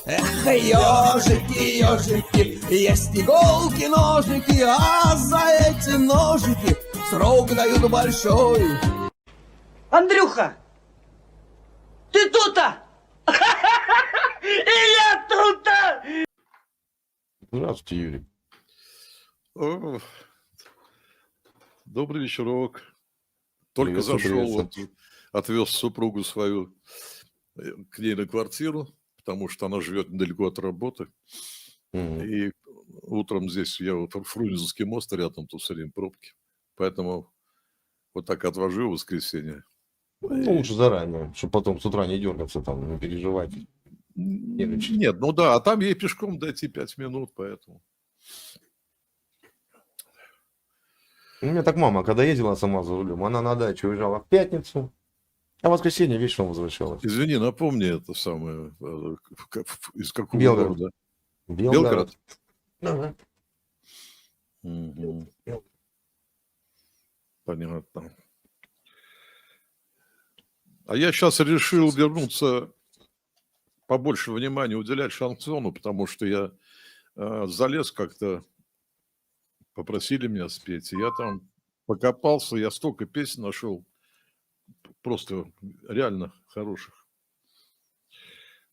Эх, ежики, ежики, есть иголки, ножики, а за эти ножики срок дают большой. Андрюха, ты тут-то? И я тут-то! Здравствуйте, Юрий. О, добрый вечерок. Только Приветствую, зашел, приветствую. вот, отвез супругу свою к ней на квартиру, потому что она живет недалеко от работы. Мгм. И утром здесь, я вот Фрунзенский мост рядом, тут все время пробки. Поэтому вот так отвожу в воскресенье. Ну, лучше заранее, чтобы потом с утра не дергаться, там, не переживать. Нервничать. Нет, ну да, а там ей пешком дойти 5 минут, поэтому. У меня так мама, когда ездила сама за рулем, она на дачу уезжала в пятницу, а в воскресенье вечером возвращалась. Извини, напомни это самое, из какого Белгород. города? Белгород. Ага. Мгм. Понятно. А я сейчас решил вернуться, побольше внимания уделять шансону, потому что я залез как-то, попросили меня спеть, и я там покопался, я столько песен нашел, просто реально хороших.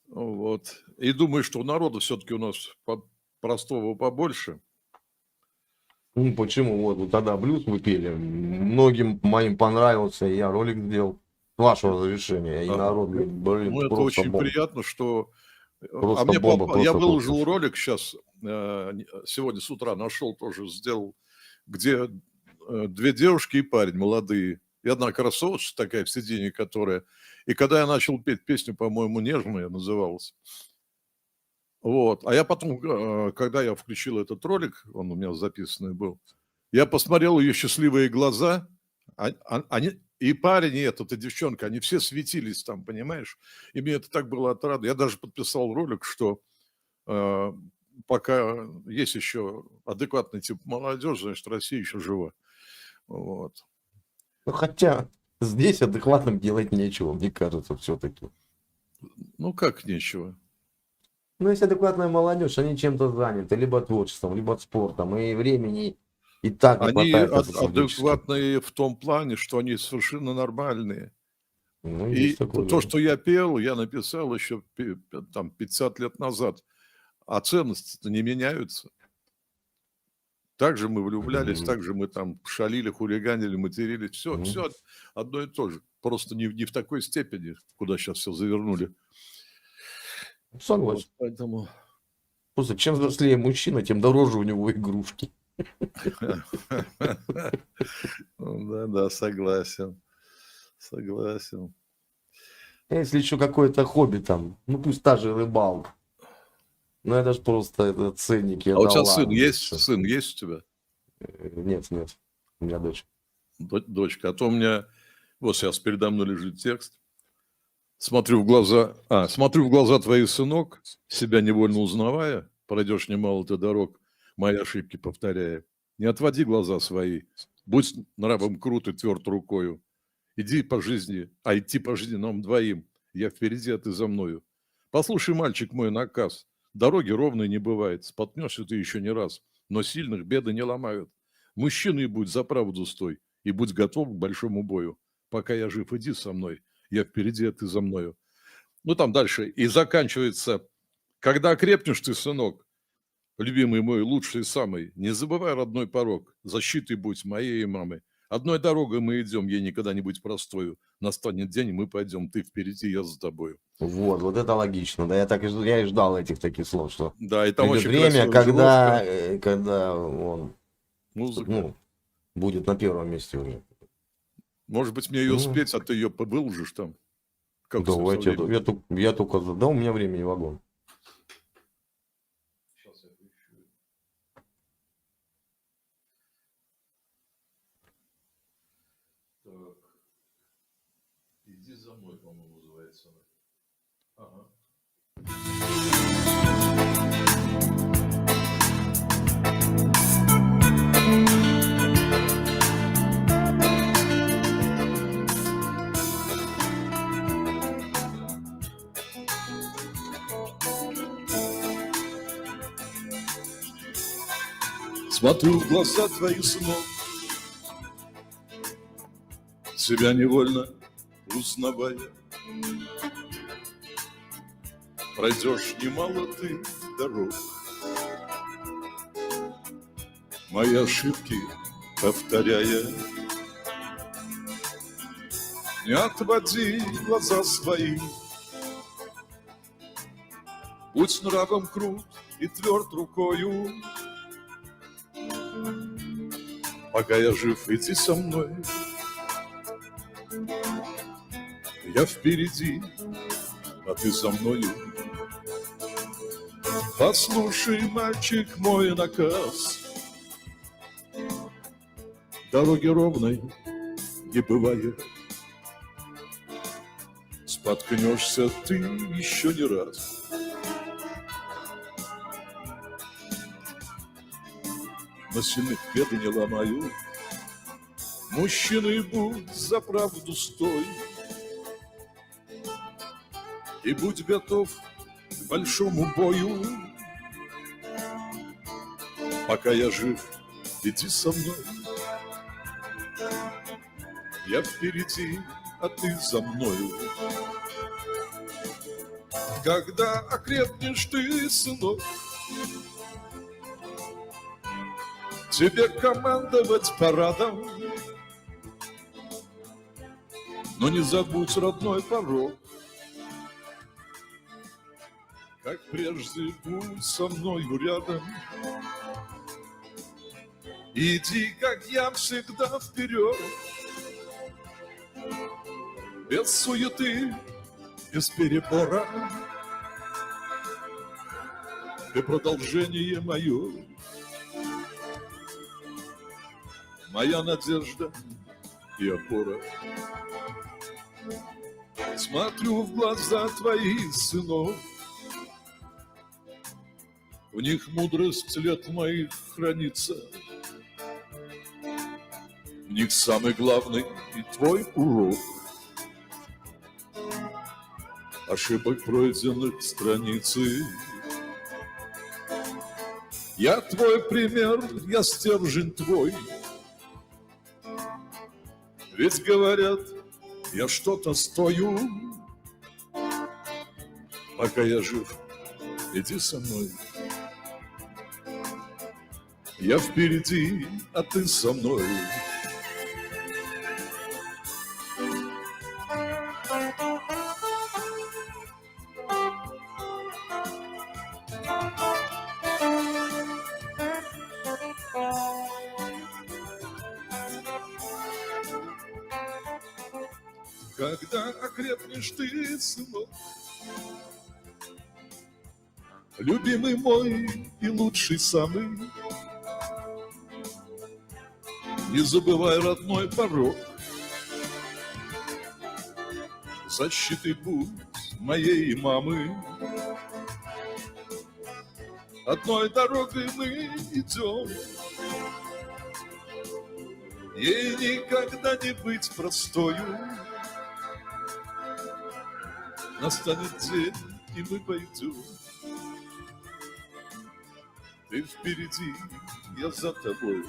Вот. И думаю, что народу все-таки у нас простого побольше. Ну, почему? Вот тогда блюз вы пели, многим моим понравился, и я ролик сделал. С вашего разрешения, и Ага. народ говорит, блин, Ну, это просто очень бомба. приятно, что... Просто А мне бомба, я просто выложил супер. ролик сейчас, сегодня с утра нашел тоже, сделал, где две девушки и парень молодые. И одна красавица такая в сиденье, которая... И когда я начал петь песню, по-моему, «Нежная» называлась. Вот. А я потом, когда я включил этот ролик, он у меня записанный был, я посмотрел ее счастливые глаза, они, и парень, и эта девчонка, они все светились там, понимаешь? И мне это так было отрадно. Я даже подписал ролик, что пока есть еще адекватный тип молодежи, значит, Россия еще жива. Вот. Ну, хотя здесь адекватным делать нечего, мне кажется, все-таки. Ну, как нечего. Ну, если адекватная молодежь, они чем-то заняты, либо творчеством, либо спортом, и времени и так не Они хватает катастрофически. адекватные в том плане, что они совершенно нормальные. Ну, И есть такое, то, да. что я пел, я написал еще там 50 лет назад. А ценности-то не меняются. Так же мы влюблялись, так же мы там шалили, хулиганили, матерились. Все, все одно и то же. Просто не в такой степени, куда сейчас все завернули. Согласен. Вот, поэтому... Просто чем взрослее мужчина, тем дороже у него игрушки. Да, согласен. Согласен. Если еще какое-то хобби там, ну пусть та же рыбалка. Ну это ж просто это ценники. А у это тебя сын ладно, есть? что. Сын есть у тебя? Нет, нет. У меня дочь. Дочка. А то у меня... Вот сейчас передо мной лежит текст. Смотрю в глаза твои, сынок, себя невольно узнавая, пройдешь немало ты дорог, мои ошибки повторяя. Не отводи глаза свои, будь нравом крут и тверд рукою. Идти по жизни нам двоим, я впереди, а ты за мною. Послушай, мальчик, мой наказ, дороги ровной не бывает, споткнешься ты еще не раз, но сильных беды не ломают. Мужчиной будь, за правду стой, и будь готов к большому бою. Пока я жив, иди со мной. Я впереди, а ты за мною. Ну, там дальше. И заканчивается. Когда окрепнешь ты, сынок, любимый мой, лучший самый, не забывай родной порог. Защитой будь моей и мамы. Одной дорогой мы идем, ей никогда не быть простою. Настанет день, мы пойдем. Ты впереди, я за тобою. Вот это логично. Да, я и ждал этих таких слов, что Да, и там придет очень время, красивая когда он музыка. будет на первом месте уже. Может быть, мне ее спеть, а ты ее выложишь там? Как Давайте, я только... Да, у меня времени вагон. Сейчас я включу. Так. Иди за мной, по-моему, называется она. Ага. Смотрю в глаза твои, сынок, себя невольно узнавая. Пройдешь немало ты дорог, мои ошибки повторяя. Не отводи глаза свои, будь нравом крут и тверд рукою. Пока я жив, иди со мной, я впереди, а ты за мною. Послушай, мальчик, мой наказ, дороги ровной не бывает, споткнешься ты еще не раз. На сильных беды не ломаю, мужчиной будь, за правду стой, и будь готов к большому бою. Пока я жив, иди со мной, я впереди, а ты за мною. Когда окрепнешь ты, сынок, тебе командовать парадом, но не забудь родной порог. Как прежде будь со мною рядом, иди, как я, всегда вперед, без суеты, без перебора. Ты продолжение мое, моя надежда и опора. Смотрю в глаза твои, сынок, в них мудрость лет моих хранится, в них самый главный и твой урок. Ошибок пройденных страницы. Я твой пример, я стержень твой. Ведь говорят, я что-то стою. Пока я жив, иди со мной. Я впереди, а ты со мной. Когда окрепнешь ты, сынок, любимый мой и лучший самый, не забывай родной порог. Защитой будь моей мамы. Одной дорогой мы идем, ей никогда не быть простою. Настанет день, и мы пойдем. Ты впереди, я за тобой.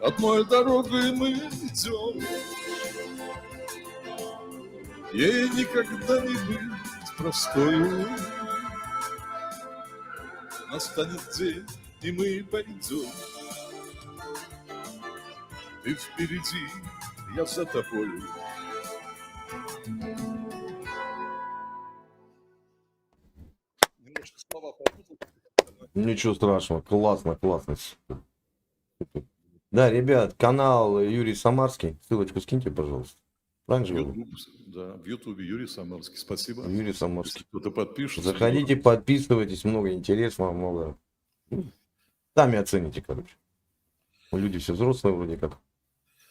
Одной дорогой мы идем, ей никогда не быть простою. Настанет день, и мы пойдем. Ты впереди, я за тобой. Немножко слова попутал. Ничего страшного, классно, классно. Да, ребят, канал Юрий Самарский, ссылочку скиньте, пожалуйста. Правильно же было? YouTube, да, в Ютубе Юрий Самарский, спасибо. Юрий Самарский. Если кто-то подпишется. Заходите, подписывайтесь, много интересного, много. Сами оцените, короче. Люди все взрослые вроде как,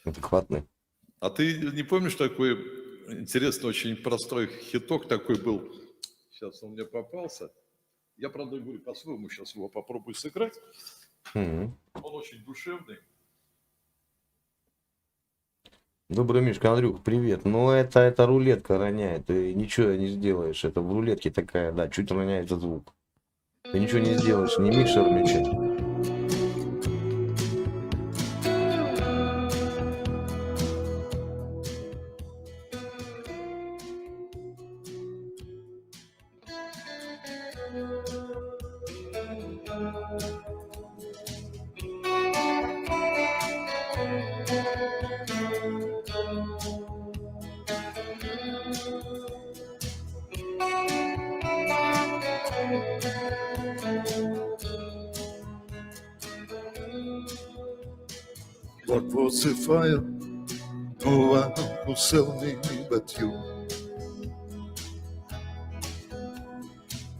адекватные. А ты не помнишь такой интересный, очень простой хиток такой был. Сейчас он мне попался. Я, правда, говорю, по-своему сейчас его попробую сыграть. Мгм. Он очень душевный. Добрый Мишка, Андрюх, привет. Ну, это рулетка роняет, ты ничего не сделаешь. Это в рулетке такая, да, чуть роняется звук. Ты ничего не сделаешь, не микшер, ничего. What was the fire? No one who sell me but you.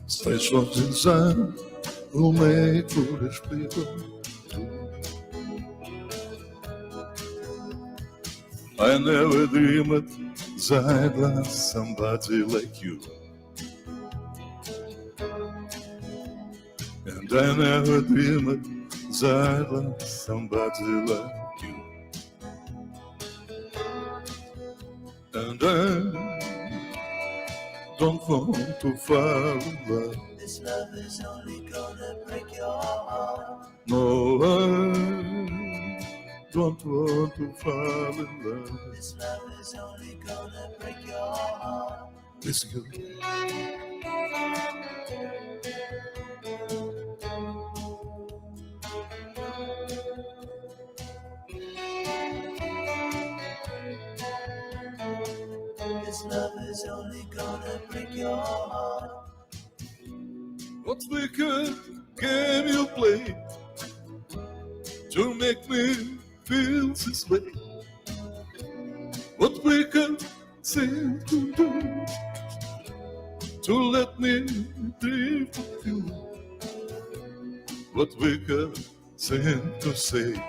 Special design will make foolish people do. I never dreamed that I'd love somebody like you. And I never dreamed that I'd love somebody like you. And I don't want to fall in love. This love is only gonna break your heart. No, I don't want to fall in love. This love is only gonna break your heart. It's you. This love is only gonna break your heart. What wicked game you play to make me feel this way? What wicked thing to do to let me dream of you? What wicked thing to say?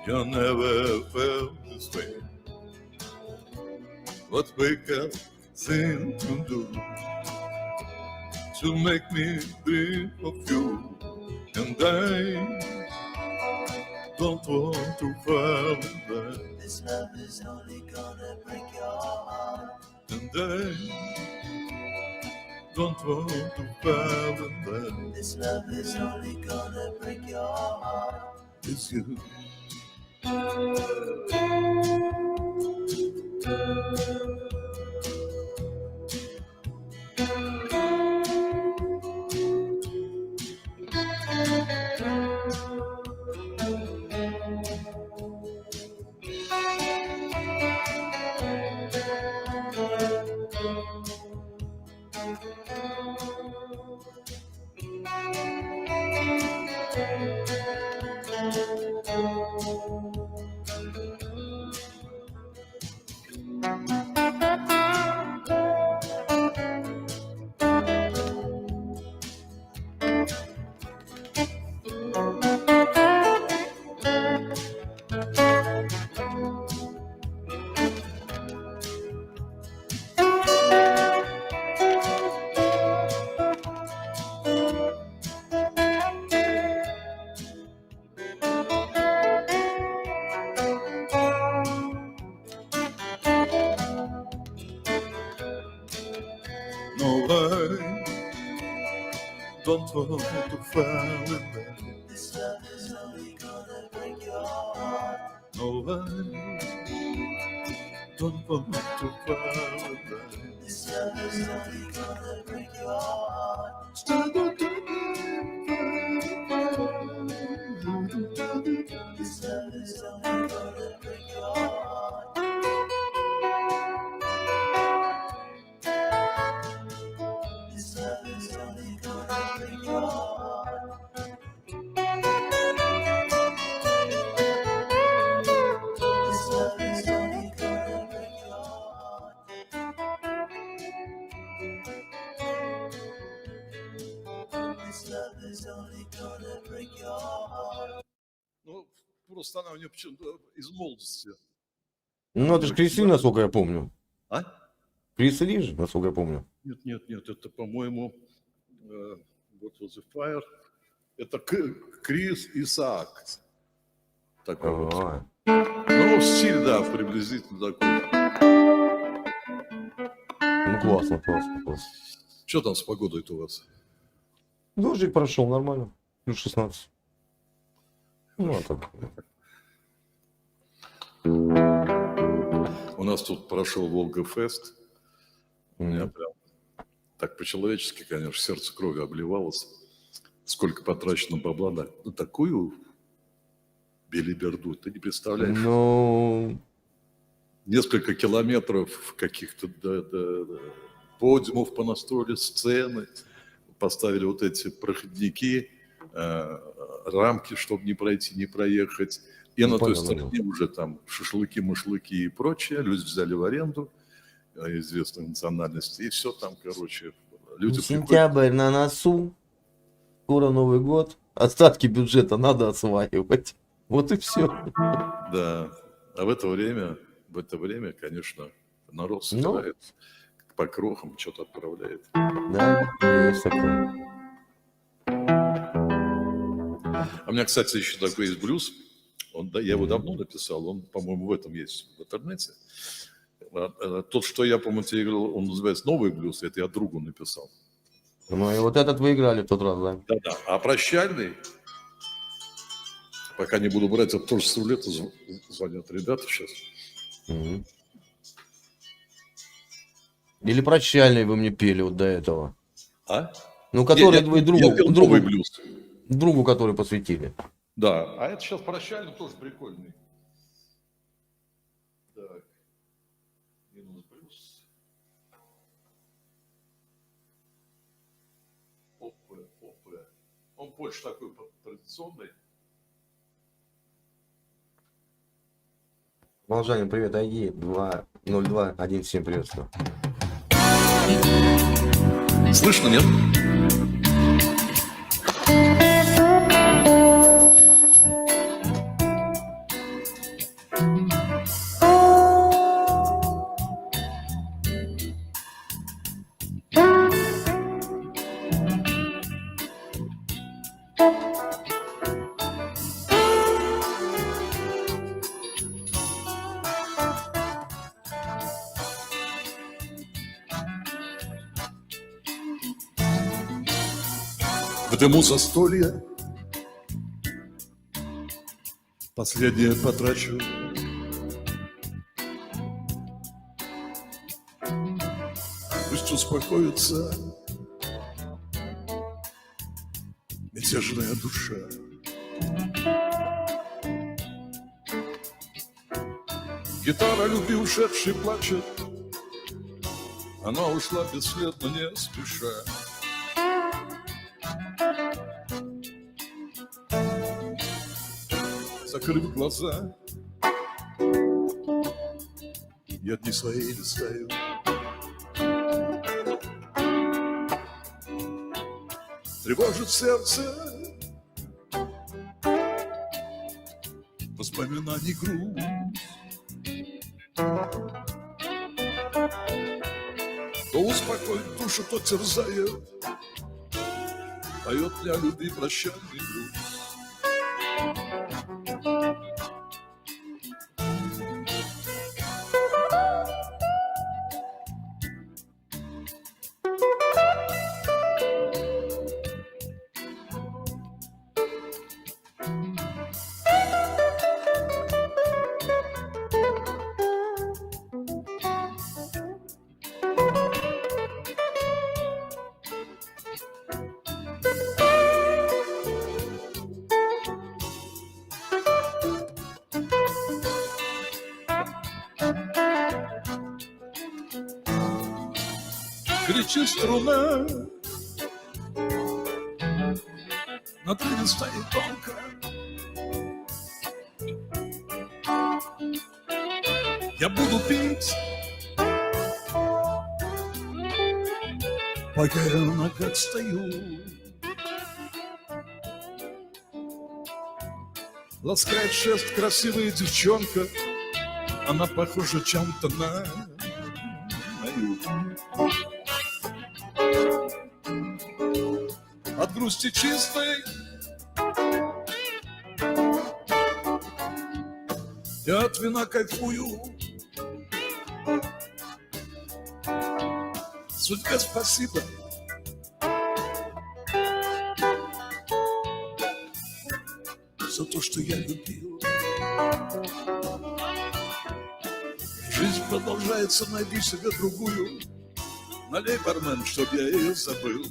You never felt this way. What wicked thing to do to make me dream of you? And I don't want to fall in love. This love is only gonna break your heart. And I don't want to fall in love. This love is only gonna break your heart. It's you. No, I don't want to fall in love. This love is only gonna break your heart. No, I don't want to fall in love. This love is only gonna break your heart. This love is only gonna break your heart. This love is only gonna break your heart. This love is only gonna break your heart. This love is only gonna break your heart. Ну, просто она у меня почему-то из молодости. Ну, это же Крис Ли, насколько я помню. А? Крис Ли же, насколько я помню. Нет, это, по-моему, What was the Fire? Это Крис Исаак. Такой вот. А, Ну, стиль, да, приблизительно такой. ну, классно, классно, классно. Что там с погодой-то у вас? Дождик прошел нормально. Плюс 16. Ну, а так. У нас тут прошел Волга-фест. У меня прям так по-человечески, конечно, сердце кровью обливалось. Сколько потрачено бабла на такую белиберду, ты не представляешь. Ну, Несколько километров каких-то подиумов понастроили, сцены, поставили вот эти проходники, рамки, чтобы не пройти, не проехать. И ну, на той понятно. стороне уже там шашлыки, машлыки и прочее. Люди взяли в аренду известной национальности. И все там, короче, люди приходят. Сентябрь на носу. Скоро Новый год. Остатки бюджета надо осваивать. Вот и все. Да. А в это время, конечно, народ собирает по крохам, что-то отправляет. Да, есть такое. А у меня, кстати, еще такой есть блюз. Я его давно написал, он, по-моему, в этом есть в интернете. Тот, что я, по-моему, тебе играл, он называется «Новый блюз», это я другу написал. Ну и вот этот вы играли в тот раз, да? Да-да. А прощальный, пока не буду брать, это тоже с рулета звонят ребята сейчас. Мгм. Или прощальный вы мне пели вот до этого. А? Ну, который вы Я пел «Новый блюз». другу, который посвятили. Да, а это сейчас прощальный тоже прикольный. Так. Минус плюс. Опа. Он больше такой традиционный. Волжанин, привет, ID 20217, приветствую. Слышно, нет? В дыму застолья последнее потрачу. Пусть успокоится мятежная душа. Гитара, любви ушедший, плачет. Она ушла бесследно, не спеша. Закрыв глаза, я дни свои листаю. Тревожит сердце воспоминаний груз. То успокоит душу, то терзает, поет для любви прощальный блюз. Кричит струна, надрывисто и тонко. Я буду петь, пока я на ногах стою. Ласкает шест красивая девчонка, Она похожа чем-то на мою. От грусти чистой я от вина кайфую. Судьбе спасибо. За то, что я любил. Жизнь продолжается, найди себе другую. Налей, бармен, чтоб я ее забыл.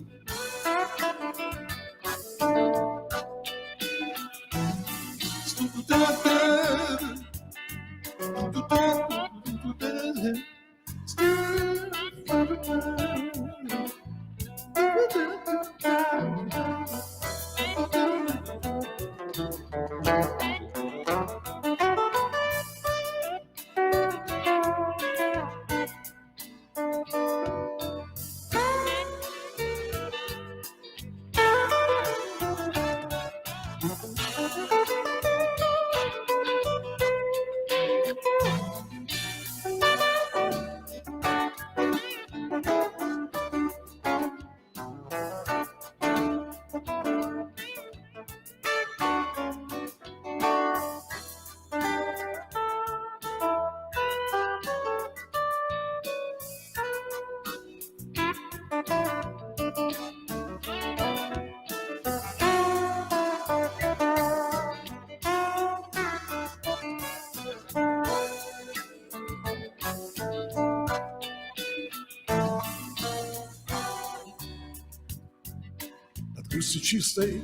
От грусти чистой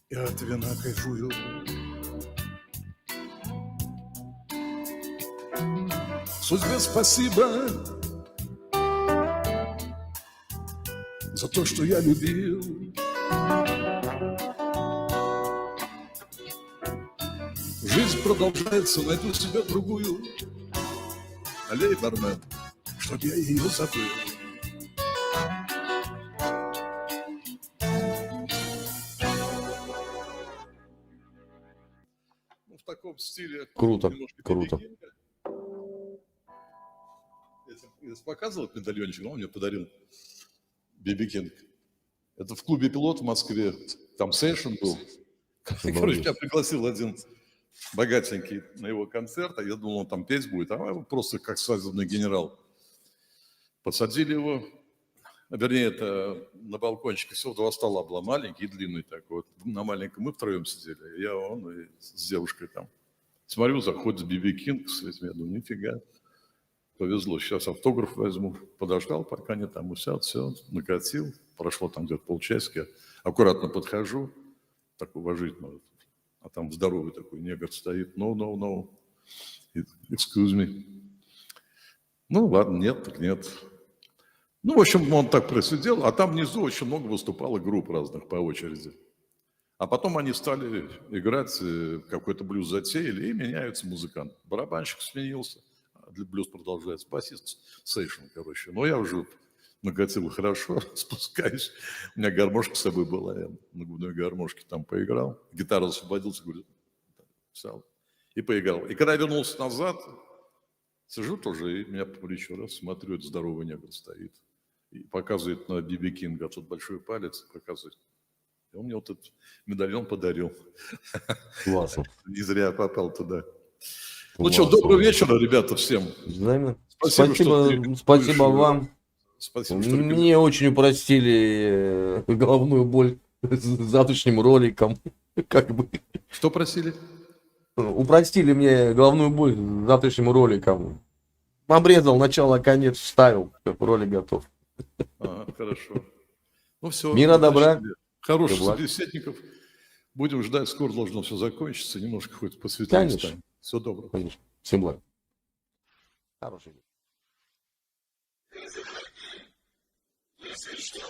я от вина кайфую. Судьбе спасибо за то, что я любил. Жизнь продолжается, найду себе другую. Налей, бармен, чтоб я ее забыл. Ну, в таком стиле. Круто, немножко круто. Биби Кинга. Я показывал этот медальончик, он мне подарил Биби Кинг. Это в клубе «Пилот» в Москве. Там сейшн был. Короче, меня пригласил один богатенький на его концерт, а я думал, он там петь будет, а его просто как свадебный генерал. Посадили его, вернее, это на балкончике, всего 2 стола было, маленький и длинный такой. Вот на маленьком мы втроем сидели, я, он и с девушкой там. Смотрю, заходит Биби Кинг с этим, я думаю, нифига, повезло, сейчас автограф возьму. Подождал, пока они там усядут, все, накатил. Прошло там где-то полчасика, аккуратно подхожу, так уважительно, а там здоровый такой негр стоит, no, excuse me. Ну ладно, нет, так нет. Ну, в общем, он так просидел, а там внизу очень много выступало групп разных по очереди. А потом они стали играть, какой-то блюз затеяли, и меняются музыканты. Барабанщик сменился, блюз продолжается, басист сейшн, короче. Но я уже накатил хорошо, спускаюсь. У меня гармошка с собой была, я на губной гармошке там поиграл. Гитару освободился, говорю, встал и поиграл. И когда я вернулся назад, сижу тоже, и меня по плечу раз, смотрю, это здоровый негр стоит. И показывает на Биби Кинга, тут большой палец, показывает. И он мне вот этот медальон подарил. Классно. Не зря я попал туда. Ну Классно. что, доброго вечера, ребята, всем. Взаимно. Спасибо, что ты Спасибо будешь, вам. Спасибо, что Мне очень упростили головную боль с завтрашним роликом. Как бы. Что просили? Упростили мне головную боль с завтрашним роликом. Обрезал начало, конец, вставил. Ролик готов. Хорошо. Ну все. Мира, добра. Хороших Благ. собеседников. Будем ждать, скоро должно все закончиться. Немножко хоть посветлее Конечно. станет. Всего доброго. Конечно. Всем благ. Хороший день. Если что,